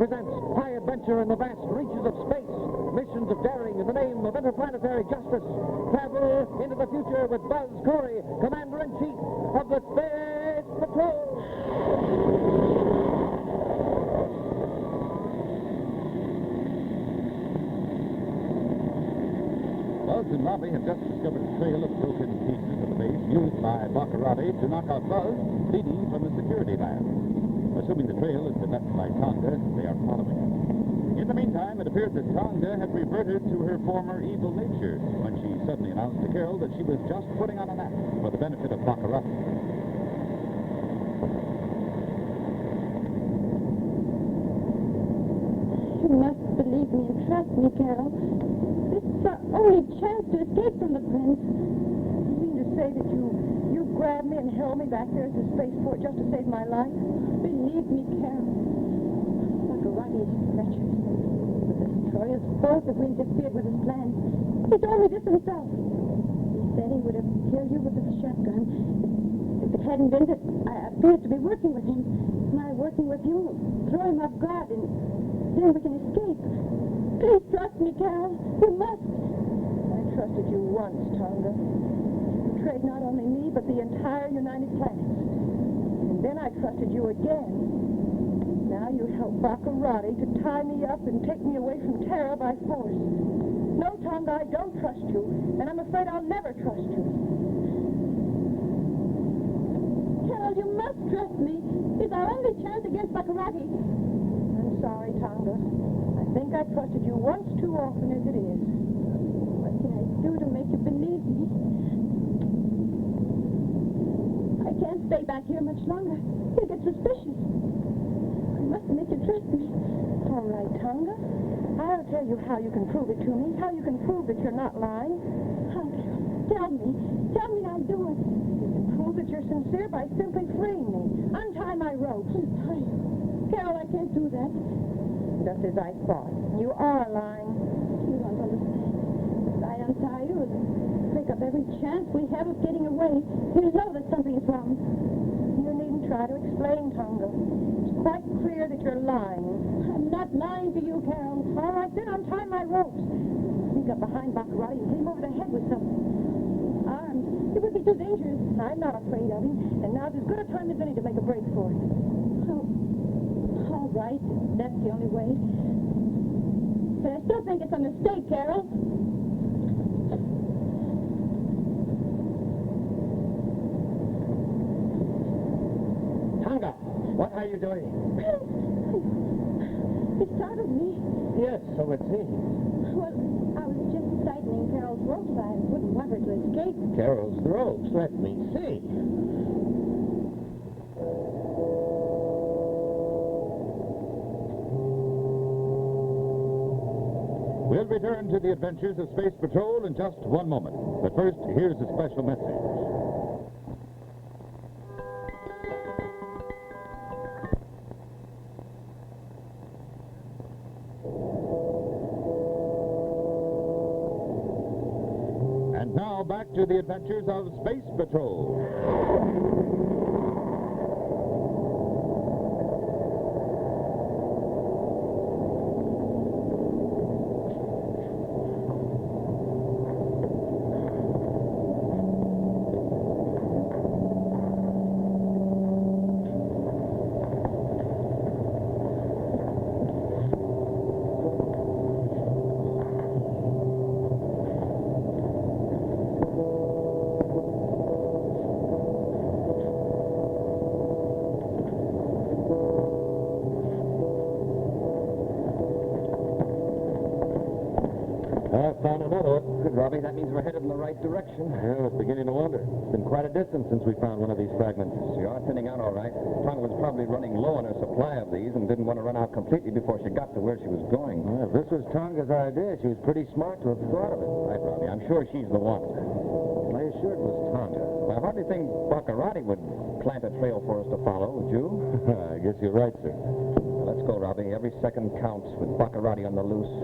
presents High Adventure in the Vast Reaches of Space. Missions of daring in the name of interplanetary justice. Travel into the future with Buzz Corey, Commander-in-Chief of the Space Patrol. Buzz and Robbie have just discovered a trail of broken pieces of the base used by Baccarati to knock out Buzz, leading from the security lab. Assuming the trail has been left by Tonga, they are following it. In the meantime, it appeared that Tonga had reverted to her former evil nature when she suddenly announced to Carol that she was just putting on a nap for the benefit of Baccarati. You must believe me and trust me, Carol. This is our only chance to escape from the prince. You mean to say that you grabbed me and held me back there at the spaceport just to save my life? Believe me, Carol. Baccarati is treacherous. But the destroyer's fault if we interfered with his plans. He told me this himself. He said he would have killed you with his shotgun if it hadn't been that I appeared to be working with him. My working with you, throw him off guard, and then we can escape. Please trust me, Carol. You must. I trusted you once, Tonga. You betrayed not only me, but the entire United Planets. And then I trusted you again. Now you help Baccarati to tie me up and take me away from Terra by force. No, Tonga, I don't trust you, and I'm afraid I'll never trust you. Carol, you must trust me. It's our only chance against Baccarati. I'm sorry, Tonga. I think I trusted you once too often as it is. What can I do to make you believe me? I can't stay back here much longer. He'll get suspicious. I must make you trust me. All right, Tonga. I'll tell you how you can prove it to me, how you can prove that you're not lying. How, Carol? Tell me. Tell me I'll do it. You can prove that you're sincere by simply freeing me. Untie my ropes. Untie you. Carol, I can't do that. Just as I thought. You are lying. You don't understand. If I untie you and break up every chance we have of getting away, you'll know that something is wrong. You needn't try to explain, Tonga. It's quite clear that you're lying. I'm not lying to you, Carol. All right, then untie my ropes. Sneak up behind Baccarati and hit him over the head with something. Arms. It would be too dangerous. I'm not afraid of him, and now's as good a time as any to make a break for it. Oh, all right. That's the only way. But I still think it's a mistake, Carol. Tonga, what are you doing? It startled me. Yes, so it seems. Well, I was just tightening Carol's ropes. I wouldn't want her to escape. Carol's ropes, let me see. We'll return to the adventures of Space Patrol in just one moment. But first, here's a special message. And now back to the adventures of Space Patrol. I found another one. Good, Robbie. That means we're headed in the right direction. Yeah, I was beginning to wonder. It's been quite a distance since we found one of these fragments. You are thinning out all right. Tonga was probably running low on her supply of these and didn't want to run out completely before she got to where she was going. Well, if this was Tonga's idea, she was pretty smart to have thought of it. Right, Robbie. I'm sure she's the one. I assured it was Tonga. I hardly think Baccarati would plant a trail for us to follow, would you? I guess you're right, sir. Well, let's go, Robbie. Every second counts with Baccarati on the loose.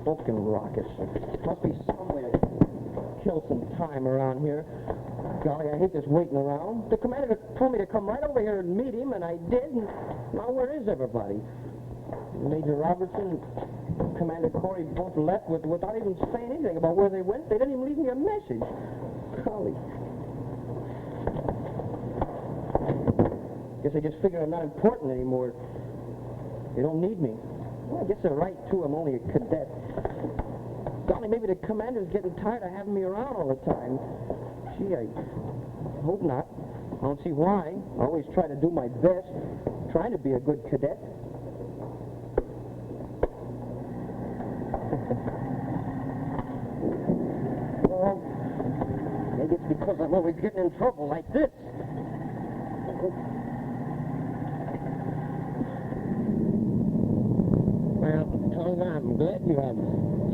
smoking rockets. Must be some way to kill some time around here. Golly, I hate this waiting around. The commander told me to come right over here and meet him, and I did. And now where is everybody? Major Robertson and Commander Corey both left without even saying anything about where they went. They didn't even leave me a message. Golly. Guess they just figure I'm not important anymore. They don't need me. Well, I guess they're right, too. I'm only a cadet. Golly, maybe the commander's getting tired of having me around all the time. Gee, I hope not. I don't see why. I always try to do my best, trying to be a good cadet. Well, maybe it's because I'm always getting in trouble like this. Well, Tonga, I'm glad you have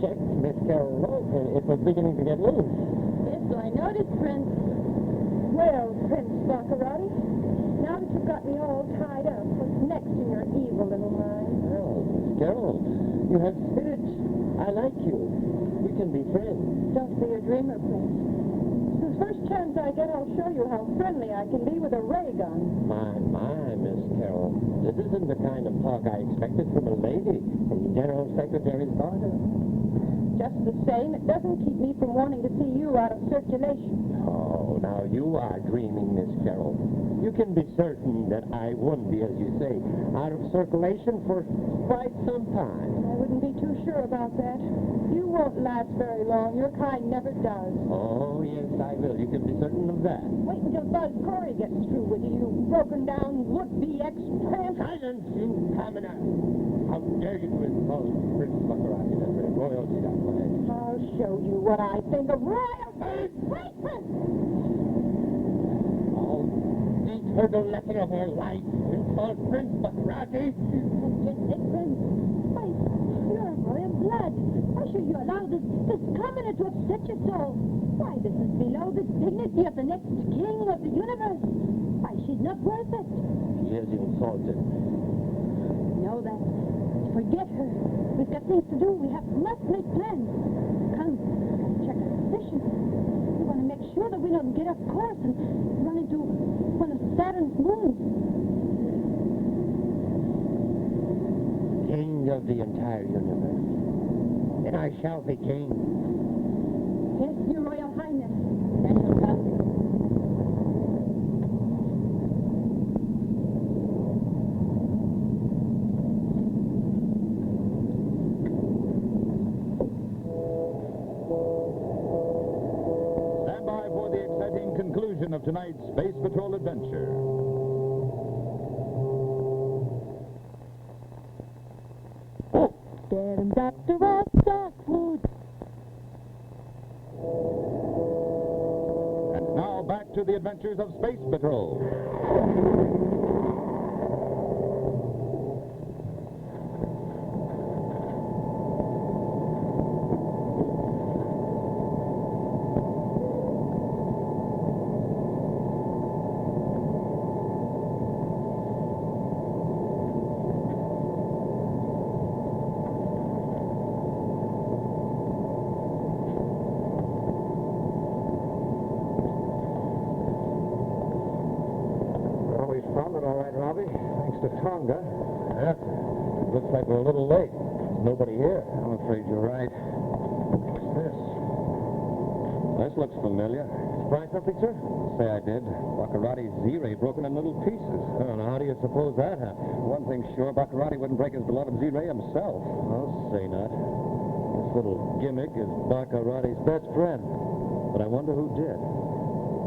checked Miss Carroll's rope. It was beginning to get loose. Yes, so I noticed, Prince. Well, Prince Baccarati, now that you've got me all tied up, what's next in your evil little mind? Well, Miss Carroll, you have spirit. I like you. We can be friends. Don't be a dreamer, Prince. The first chance I get, I'll show you how friendly I can be with a ray gun. My, Miss Carroll. This isn't the kind of talk I expected from a lady, from General Secretary Carter. Just the same, it doesn't keep me from wanting to see you out of circulation. Oh, now you are dreaming, Miss Carroll. You can be certain that I won't be, as you say, out of circulation for quite some time. I wouldn't be too sure about that. You won't last very long. Your kind never does. Oh, yes, I will. You can be certain of that. Wait until Buzz Corey gets through with you, you broken down would-be ex-tramp. Silence, you commoner! How dare you insult Prince Baccarati, that royalty that way? I'll show you what I think of royalty. Wait, Prince! Oh, these hurdle nothing of her life. Insult Prince Baccarati. Just it, Prince. Why, you're royal blood. Why should you allow this commoner to upset you so? Why, this is below the dignity of the next king of the universe. Why, she's not worth it. She is insulted. Know that. Forget her. We've got things to do. We must make plans. Come, check our position. We want to make sure that we don't get off course and run into one of Saturn's moons. King of the entire universe. And I shall be king. Yes, Your Royal Highness. That shall come. Stand by for the exciting conclusion of tonight's Space Patrol adventure. Get him, Dr. Ross Darkwood. And now back to the adventures of Space Patrol. Found it all right, Robbie. Thanks to Tonga. Yeah. Looks like we're a little late. There's nobody here. I'm afraid you're right. What's this? This looks familiar. Find something, sir? Say I did. Baccarati's Z-ray broken in little pieces. Oh, now, how do you suppose that happened? One thing's sure, Baccarati wouldn't break his beloved Z-ray himself. I'll say not. This little gimmick is Baccarati's best friend. But I wonder who did.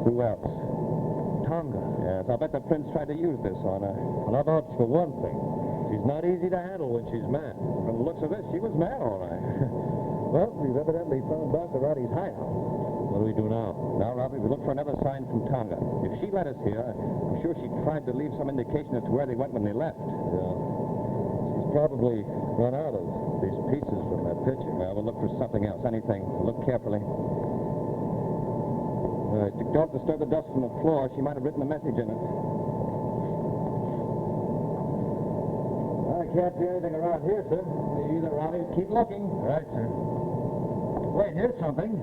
Who else? Tonga. Yes, I'll bet the prince tried to use this on her. Well, how about for one thing? She's not easy to handle when she's mad. From the looks of this, she was mad, all right. Well, we've evidently found Baccarati's hideout. What do we do now? Now, Robbie, we look for another sign from Tonga. If she let us here, I'm sure she tried to leave some indication as to where they went when they left. Yeah. She's probably run out of these pieces from that picture. Well, we'll look for something else, anything. Look carefully. Don't disturb the dust from the floor. She might have written a message in it. I can't do anything around here, sir. Me either, Robbie. Keep looking. Right, sir. Wait, here's something.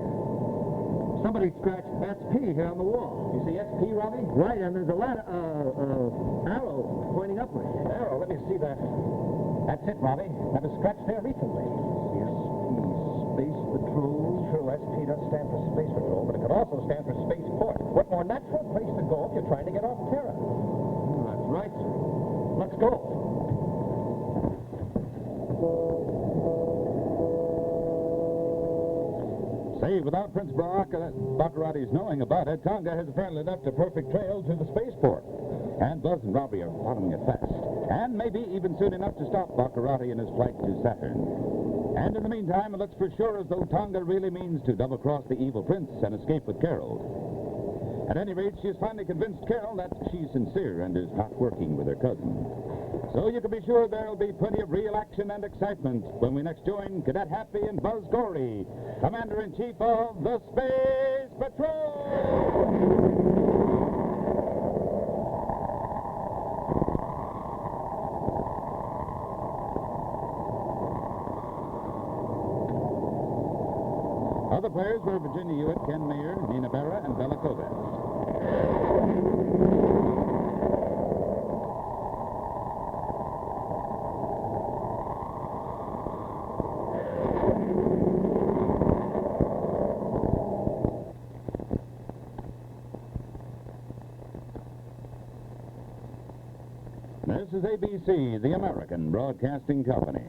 Somebody scratched SP here on the wall. You see SP, Robbie? Right, and there's a ladder, arrow pointing upward. Arrow, let me see that. That's it, Robbie. That was scratched there recently. Space Patrol. True, SP does stand for Space Patrol, but it could also stand for Spaceport. What more natural place to go if you're trying to get off Terra? That's right, sir. Let's go. Say, without Prince Baccarotti's knowing about it, Tonga has apparently left a perfect trail to the spaceport. And Buzz and Robbie are following it fast. And maybe even soon enough to stop Baccarotti in his flight to Saturn. And in the meantime, it looks for sure as though Tonga really means to double-cross the evil prince and escape with Carol. At any rate, she has finally convinced Carol that she's sincere and is not working with her cousin. So you can be sure there'll be plenty of real action and excitement when we next join Cadet Happy and Buzz Gory, Commander-in-Chief of the Space Patrol! Other players were Virginia Hewitt, Ken Mayer, Nina Berra, and Bella Kovacs. This is ABC, the American Broadcasting Company.